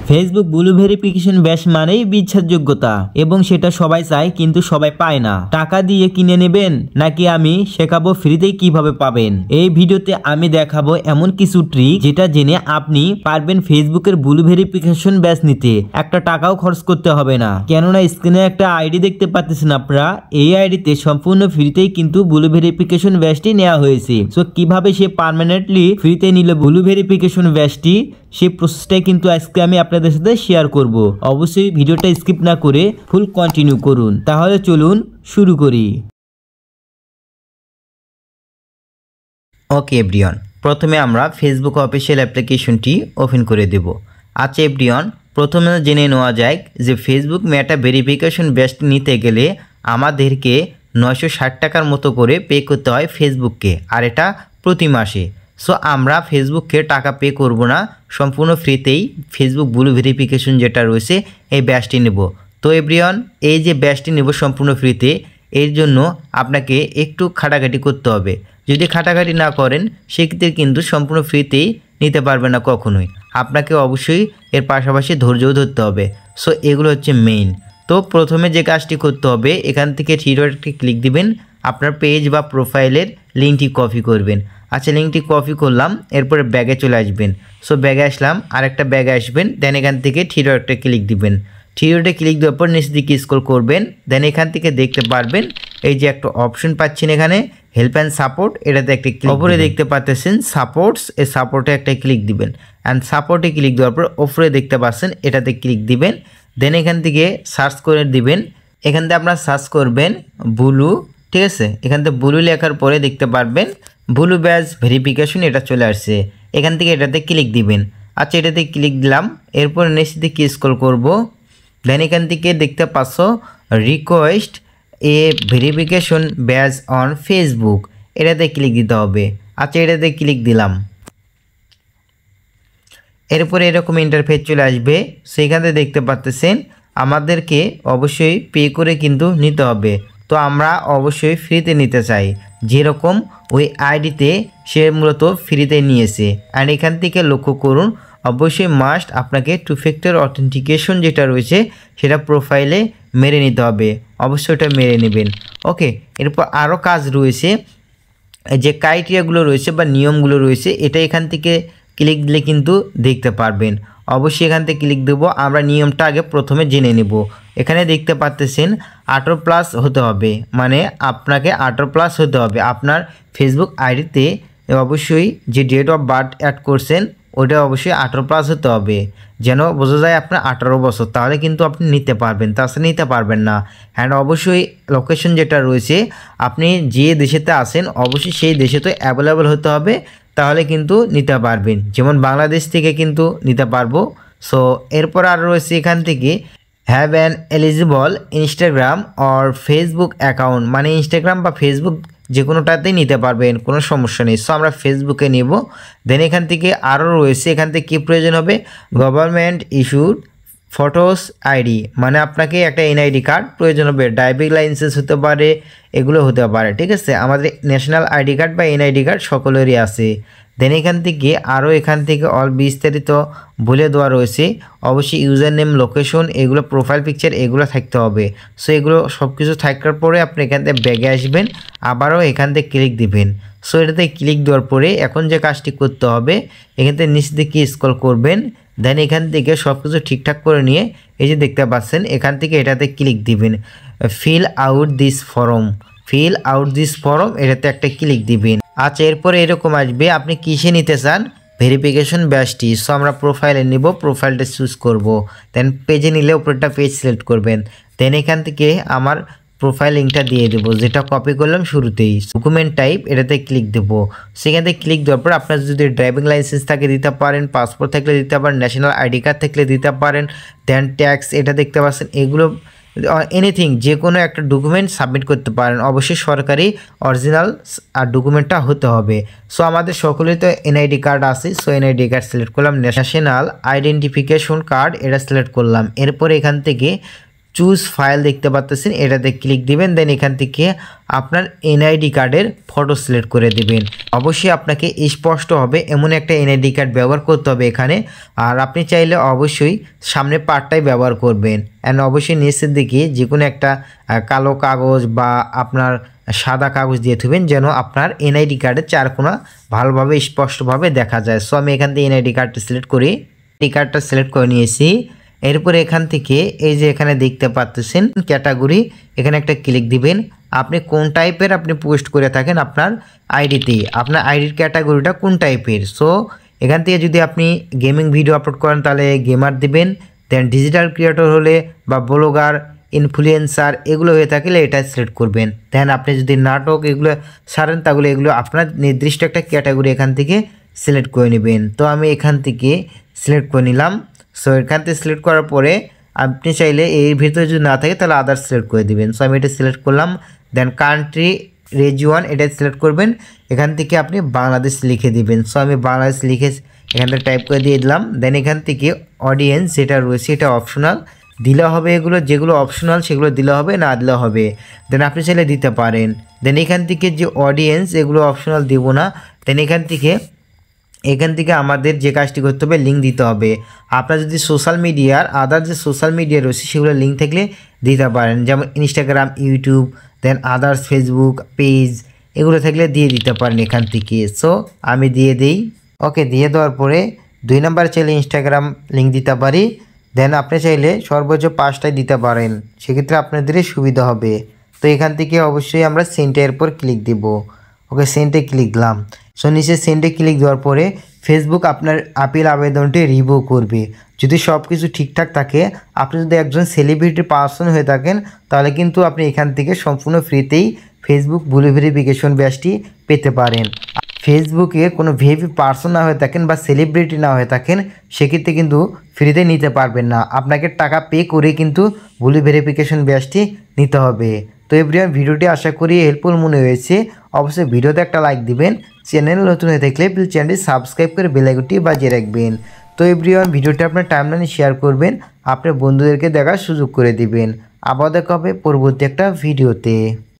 Facebook blue verification ব্যাশ মানেই বিশ্বাসযোগ্যতা এবং সেটা সবাই চায় কিন্তু সবাই পায় না। টাকা দিয়ে কিনে নেবেন নাকি আমি শেখাবো ফ্রিতেই কিভাবে পাবেন। এই ভিডিওতে আমি দেখাবো এমন কিছু ট্রিক যেটা জেনে আপনি পারবেন ফেসবুকের ব্লু ভেরিফিকেশন ব্যাশ নিতে, একটা টাকাও খরচ করতে হবে না। কেননা স্ক্রিনে একটা আইডি দেখতে পাচ্ছেন আপনারা, এই আইডিতে সম্পূর্ণ ফ্রিতেই কিন্তু ব্লু ভেরিফিকেশন ব্যাশটি নেওয়া হয়েছে। সো কিভাবে সে পার্মানেন্টলি ফ্রিতে নিল ব্লু ভেরিফিকেশন ব্যাশটি, সেই প্রসেসটাই কিন্তু আজকে আমি আপনাদের সাথে শেয়ার করব। অবশ্যই ভিডিওটা স্কিপ না করে ফুল কন্টিনিউ করুন। তাহলে চলুন শুরু করি। ওকে এভরিওয়ান, প্রথমে আমরা ফেসবুক অফিসিয়াল অ্যাপ্লিকেশনটি ওপেন করে দেব। আচ্ছা এভরিওয়ান, প্রথমে জেনে নেওয়া যায় যে ফেসবুক মেটা ভেরিফিকেশন ব্যাশটি নিতে গেলে আমাদেরকে 960 টাকার মতো করে পে করতে হয় ফেসবুককে, আর এটা প্রতি মাসে। সো আমরা ফেসবুককে টাকা পে করব না, সম্পূর্ণ ফ্রিতেই ফেসবুক ব্লু ভেরিফিকেশন যেটা রয়েছে এই ব্যাশটি নেব। তো এভরিওয়ান, এই যে ব্যাশটি নেব সম্পূর্ণ ফ্রিতে, এর জন্য আপনাকে একটু খাটাখাটি করতে হবে। যদি খাটাখাটি না করেন সেক্ষেত্রে কিন্তু সম্পূর্ণ ফ্রিতেই নিতে পারবে না কখনোই। আপনাকে অবশ্যই এর পাশাপাশি ধৈর্যও ধরতে হবে। সো এগুলো হচ্ছে মেইন। তো প্রথমে যে কাজটি করতে হবে, এখান থেকে থ্রি ডটে ক্লিক দিবেন, আপনার পেজ বা প্রোফাইলের লিঙ্কটি কপি করবেন। আচ্ছা লিঙ্কটি কপি করলাম, এরপরে ব্যাগে চলে আসবেন। সো ব্যাগে আসলাম, আরেকটা ব্যাগে আসবেন, দেন এখান থেকে থ্রি ডটে ক্লিক দিবেন। থ্রি ডটে ক্লিক দেওয়ার পর নিচের দিকে স্ক্রল করবেন, দেন এখান থেকে দেখতে পারবেন এই যে একটা অপশন পাচ্ছেন এখানে হেল্প অ্যান্ড সাপোর্ট, এটাতে একটা ক্লিক। ওপরে দেখতে পাচ্ছেন সাপোর্টস, এই সাপোর্টে একটা ক্লিক দিবেন। অ্যান্ড সাপোর্টে ক্লিক দেওয়ার পর ওপরে দেখতে পাচ্ছেন এটাতে ক্লিক দিবেন, দেন এখান থেকে সার্চ করে দিবেন। এখান থেকে আপনারা সার্চ করবেন ব্লু, ঠিক আছে। এখান থেকে ব্লু লেখার পরে দেখতে পারবেন ব্লু ব্যাজ ভেরিফিকেশন, এটা চলে আসছে। এখান থেকে এটাতে ক্লিক দিবেন। আচ্ছা এটাতে ক্লিক দিলাম, এরপর নিচের দিকে স্ক্রল করব, দেন এখান থেকে দেখতে পাচ্ছ request A verification badge on Facebook, এটাতে ক্লিক দিতে হবে। আচ্ছা এটাতে ক্লিক দিলাম, এরপরে এরকম ইন্টারফেস চলে আসবে। সেখানে দেখতে পাচ্ছেন আমাদেরকে অবশ্যই পে করে কিন্তু নিতে হবে। তো আমরা অবশ্যই ফ্রিতে নিতে চাই, যেরকম ওই আইডিতে সে মূলত ফ্রিতে নিয়েছে। আর এখান থেকে লক্ষ্য করুন অবশ্যই মাস্ট আপনাকে টু ফ্যাক্টর অথেন্টিকেশন যেটা রয়েছে সেটা প্রোফাইলে মেরে নিতে হবে, অবশ্যই ওটা মেরে নেবেন। ওকে, এরপর আরও কাজ রয়েছে, যে ক্রাইটেরিয়াগুলো রয়েছে বা নিয়মগুলো রয়েছে, এটা এখান থেকে ক্লিক দিলে কিন্তু দেখতে পারবেন। অবশ্যই এখান থেকে ক্লিক দেবো, আমরা নিয়মটা আগে প্রথমে জেনে নেব। এখানে দেখতে পাচ্ছেন 18+ হতে হবে, মানে আপনাকে 18+ হতে হবে। আপনার ফেসবুক আইডিতে অবশ্যই যে ডেট অফ বার্থ অ্যাড করছেন ওটা অবশ্যই 18+ হতে হবে, যেন বোঝা যায় আপনার 18 বছর, তাহলে কিন্তু আপনি নিতে পারবেন, তাছাড়া নিতে পারবেন না। অ্যান্ড অবশ্যই লোকেশন যেটা রয়েছে, আপনি যে দেশেতে আছেন অবশ্যই সেই দেশে তো অ্যাভেলেবল হতে হবে, তাহলে কিন্তু নিতে পারবেন। যেমন বাংলাদেশ থেকে কিন্তু নিতে পারবো। সো এরপর আর রয়েছে এখান থেকে have an eligible Instagram or Facebook account, মানে ইনস্টাগ্রাম বা ফেসবুক যে কোনোটাতেই নিতে পারবেন, কোনো সমস্যা নেই। সো আমরা ফেসবুকে নেব। দেন এখান থেকে আরও রয়েছে, এখান থেকে কী প্রয়োজন হবে, গভর্নমেন্ট ইস্যুড ফটোস আইডি, মানে আপনাকে একটা এনআইডি কার্ড প্রয়োজন হবে, ড্রাইভিং লাইসেন্স হতে পারে, এগুলো হতে পারে, ঠিক আছে। আমাদের ন্যাশনাল আইডি কার্ড বা এনআইডি কার্ড সকলেরই আছে। দেন এখান থেকে আরও এখান থেকে অল বিস্তারিত বলে দেওয়া রয়েছে। অবশ্যই ইউজার নেম, লোকেশন, এগুলো প্রোফাইল পিকচার এগুলো থাকতে হবে। সো এগুলো সব কিছু থাকার পরে আপনি এখান থেকে ব্যাগে আসবেন, আবারও এখান থেকে ক্লিক দিবেন। সো এটাতে ক্লিক দেওয়ার পরে এখন যে কাজটি করতে হবে, এখান থেকে নিচ দিকে স্ক্রল করবেন, দেন এখান থেকে সব কিছু ঠিকঠাক করে নিয়ে এই যে দেখতে পাচ্ছেন এখান থেকে এটাতে ক্লিক দিবেন, fill out this form, fill out this form, এটাতে একটা ক্লিক দিবেন। আচ্ছা এরপরে এরকম আসবে, আপনি কিসে নিতে চান ভেরিফিকেশন ব্যাশটি। সো আমরা প্রোফাইলে নিব, প্রোফাইলটা চুজ করব, দেন পেজে নিলে উপরটা পেজ সিলেক্ট করবেন। দেন এখান থেকে আমার প্রোফাইল লিঙ্কটা দিয়ে দেবো, যেটা কপি করলাম শুরুতেই। ডকুমেন্ট টাইপ, এটাতে ক্লিক দেবো। সেখান থেকে ক্লিক দেওয়ার পর আপনার যদি ড্রাইভিং লাইসেন্স থাকে দিতে পারেন, পাসপোর্ট থাকলে দিতে পারেন, ন্যাশনাল আইডি কার্ড থাকলে দিতে পারেন। দেন ট্যাক্স, এটা দেখতে পাচ্ছেন, এগুলো এনিথিং যে কোনো একটা ডকুমেন্ট সাবমিট করতে পারেন। অবশ্যই সরকারি অরিজিনাল আর ডকুমেন্টটা হতে হবে। সো আমাদের সকলেই তো এনআইডি কার্ড আছে, সো এনআইডি কার্ড সিলেক্ট করলাম, ন্যাশনাল আইডেন্টিফিকেশন কার্ড এটা সিলেক্ট করলাম। এরপর এখান থেকে চুজ ফাইল দেখতে পাচ্ছেন, এটাতে ক্লিক দিবেন। দেন এখান থেকে আপনার এনআইডি কার্ডের ফটো সিলেক্ট করে দিবেন। অবশ্যই আপনাকে স্পষ্ট হবে এমন একটা এনআইডি কার্ড ব্যবহার করতে হবে এখানে। আর আপনি চাইলে অবশ্যই সামনে পার্টটাই ব্যবহার করবেন। অ্যান্ড অবশ্যই নিচের দিকে যে কোনো একটা কালো কাগজ বা আপনার সাদা কাগজ দিয়ে থুবেন, যেন আপনার এনআইডি কার্ডের চারকোনা ভালোভাবে স্পষ্টভাবে দেখা যায়। সো আমি এখান থেকে এনআইডি কার্ডটা সিলেক্ট করি, এই কার্ডটা সিলেক্ট করে নিয়েছি। এরপরে এখান থেকে এই যে এখানে দেখতে পাচ্ছেন ক্যাটাগরি, এখানে একটা ক্লিক দিবেন। আপনি কোন টাইপের আপনি পোস্ট করে থাকেন আপনার আইডিতে, আপনার আইডির ক্যাটাগরিটা কোন টাইপের। সো এখান থেকে যদি আপনি গেমিং ভিডিও আপলোড করেন তাহলে গেমার দিবেন। দেন ডিজিটাল ক্রিয়েটর হলে বা ব্লগার, ইনফ্লুয়েন্সার এগুলো হয়ে থাকলে এটা সিলেক্ট করবেন। দেন আপনি যদি নাটক এগুলো ছাড়েন তাহলে এগুলো আপনার নির্দিষ্ট একটা ক্যাটাগরি এখান থেকে সিলেক্ট করে নেবেন। তো আমি এখান থেকে সিলেক্ট করে নিলাম। সো এখান থেকে সিলেক্ট করার পরে আপনি চাইলে এর ভিতরে যদি না থাকে তাহলে আদার্স সিলেক্ট করে দিবেন। সো আমি এটা সিলেক্ট করলাম। দেন কান্ট্রি রিজিয়ন এটা সিলেক্ট করবেন। এখান থেকে আপনি বাংলাদেশ লিখে দিবেন। সো আমি বাংলাদেশ লিখে এখান থেকে টাইপ করে দিয়ে দিলাম। দেন এখান থেকে অডিয়েন্স যেটা রয়েছে এটা অপশনাল দিলে হবে, এগুলো যেগুলো অপশনাল সেগুলো দিলে হবে, না দিলে হবে। দেন আপনি চাইলে দিতে পারেন। দেন এখান থেকে যে অডিয়েন্স এগুলো অপশনাল দিব না। দেন এখান থেকে আমাদের যে কাজটি করতে হবে লিঙ্ক দিতে হবে। আপনার যদি সোশ্যাল মিডিয়ার আদার যে সোশ্যাল মিডিয়া রয়েছে সেগুলো লিঙ্ক থাকলে দিতে পারেন, যেমন ইনস্টাগ্রাম, ইউটিউব, দেন আদার্স ফেসবুক পেজ এগুলো থাকলে দিয়ে দিতে পারেন এখান থেকে। সো আমি দিয়ে দিই। ওকে, দিয়ে দেওয়ার পরে 2 নাম্বার চাইলে ইনস্টাগ্রাম লিঙ্ক দিতে পারি। দেন আপনি চাইলে সর্বোচ্চ 5টাই দিতে পারেন, সেক্ষেত্রে আপনাদেরই সুবিধা হবে। তো এখান থেকে অবশ্যই আমরা সেন্টের পর ক্লিক দিব। ওকে, সেন্টে ক্লিক দিলাম। সো নিচে সেন্টে ক্লিক দেওয়ার পরে ফেসবুক আপনার আপিল আবেদনটি রিভিউ করবে। যদি সব কিছু ঠিকঠাক থাকে, আপনি যদি একজন সেলিব্রিটি পার্সন হয়ে থাকেন তাহলে কিন্তু আপনি এখান থেকে সম্পূর্ণ ফ্রিতেই ফেসবুক ব্লু ভেরিফিকেশন ব্যাজটি পেতে পারেন। ফেসবুকে কোনো ভিআইপি পার্সন না হয়ে থাকেন বা সেলিব্রিটি না হয়ে থাকেন সেক্ষেত্রে কিন্তু ফ্রিতে নিতে পারবেন না, আপনাকে টাকা পে করে কিন্তু ব্লু ভেরিফিকেশন ব্যাজটি নিতে হবে। তো এভরিওয়ান, ভিডিওটি আশা করি হেল্পফুল মনে হয়েছে। অবশ্যই ভিডিওতে একটা লাইক দিবেন। চ্যানেল নতুন হয়ে থাকলে প্লিজ চ্যানেলটি সাবস্ক্রাইব করে বেল আইকনটি বাজিয়ে রাখবেন। তো এভরিওয়ান, ভিডিওটি আপনার টাইমলাইনে শেয়ার করবেন, আপনার বন্ধুদেরকে দেখার সুযোগ করে দিবেন। আবার দেখা হবে পরবর্তী একটা ভিডিওতে।